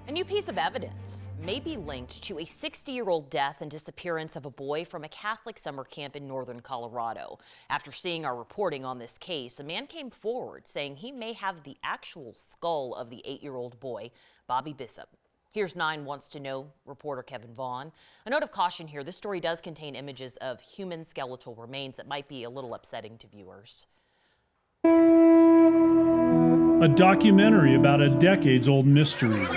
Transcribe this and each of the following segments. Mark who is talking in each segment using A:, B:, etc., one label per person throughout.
A: A new piece of evidence may be linked to a 60-year-old death and disappearance of a boy from a Catholic summer camp in northern Colorado. After seeing our reporting on this case, a man came forward saying he may have the actual skull of the 8-year-old boy, Bobby Bizup. Here's 9 Wants to Know reporter Kevin Vaughn. A note of caution here, this story does contain images of human skeletal remains that might be a little upsetting to viewers.
B: A documentary about a decades-old mystery.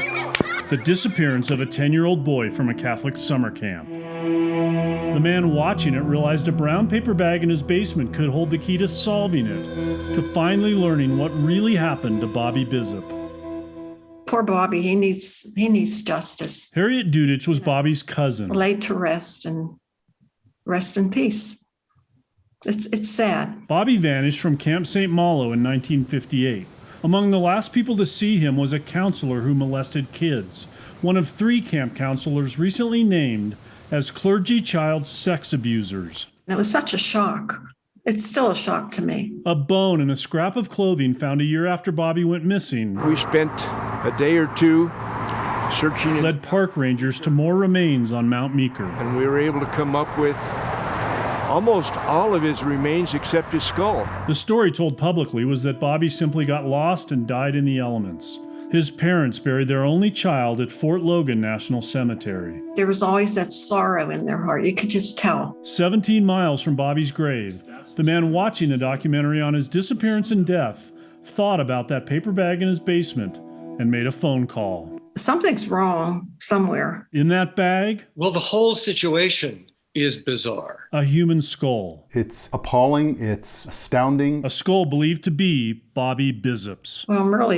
B: The disappearance of a 10-year-old boy from a Catholic summer camp. The man watching it realized a brown paper bag in his basement could hold the key to solving it, to finally learning what really happened to Bobby Bizup.
C: Poor Bobby, he needs justice.
B: Harriet Dudich was Bobby's cousin.
C: Laid to rest and rest in peace. It's sad.
B: Bobby vanished from Camp St. Malo in 1958. Among the last people to see him was a counselor who molested kids, one of 3 camp counselors recently named as clergy child sex abusers.
C: It was such a shock. It's still a shock to me.
B: A bone and a scrap of clothing found a year after Bobby went missing.
D: We spent a day or two searching.
B: Led park rangers to more remains on Mount Meeker.
D: And we were able to come up with almost all of his remains except his skull.
B: The story told publicly was that Bobby simply got lost and died in the elements. His parents buried their only child at Fort Logan National Cemetery.
C: There was always that sorrow in their heart. You could just tell.
B: 17 miles from Bobby's grave, the man watching the documentary on his disappearance and death thought about that paper bag in his basement and made a phone call.
C: Something's wrong somewhere.
B: In that bag?
E: Well, the whole situation is bizarre.
B: A human skull.
F: It's appalling. It's astounding.
B: A skull believed to be Bobby Bizup's.
C: Well,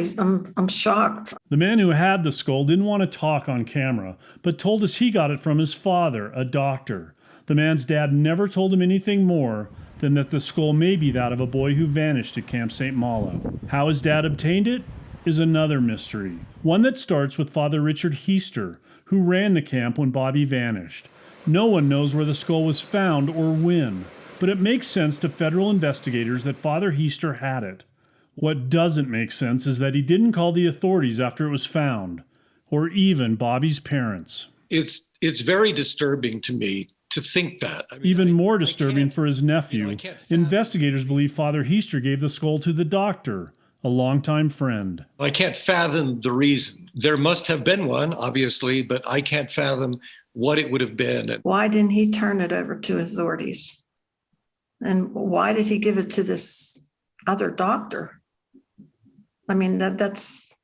C: I'm shocked.
B: The man who had the skull didn't want to talk on camera, but told us he got it from his father, a doctor. The man's dad never told him anything more than that the skull may be that of a boy who vanished at Camp St. Malo. How his dad obtained it is another mystery. One that starts with Father Richard Heister, who ran the camp when Bobby vanished. No one knows where the skull was found or when, but it makes sense to federal investigators that Father Heister had it. What doesn't make sense is that he didn't call the authorities after it was found, or even Bobby's parents.
E: It's very disturbing to me to think that. I mean,
B: even more disturbing for his nephew. Investigators believe Father Heister gave the skull to the doctor, a longtime friend.
E: I can't fathom the reason. There must have been one, obviously, but I can't fathom what it would have been.
C: Why didn't he turn it over to authorities? And why did he give it to this other doctor? I mean, that's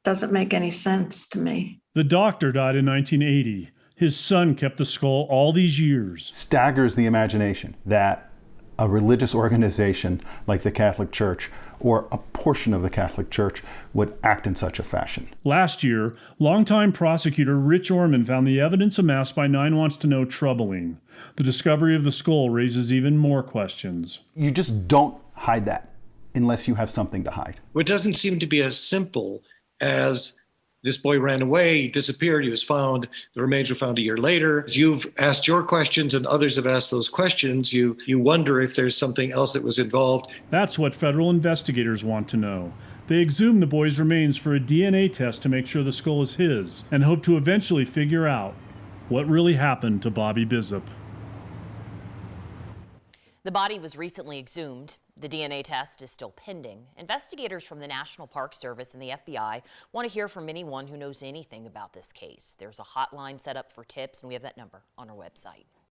C: doesn't make any sense to me.
B: The doctor died in 1980. His son kept the skull all these years.
F: Staggers the imagination that a religious organization like the Catholic Church or a portion of the Catholic Church would act in such a fashion.
B: Last year, longtime prosecutor Rich Orman found the evidence amassed by 9 Wants to Know troubling. The discovery of the skull raises even more questions.
F: You just don't hide that unless you have something to hide.
E: It doesn't seem to be as simple as this boy ran away, he disappeared, he was found, the remains were found a year later. As you've asked your questions and others have asked those questions, you wonder if there's something else that was involved.
B: That's what federal investigators want to know. They exhumed the boy's remains for a DNA test to make sure the skull is his, and hope to eventually figure out what really happened to Bobby Bizup.
A: The body was recently exhumed. The DNA test is still pending. Investigators from the National Park Service and the FBI want to hear from anyone who knows anything about this case. There's a hotline set up for tips, and we have that number on our website.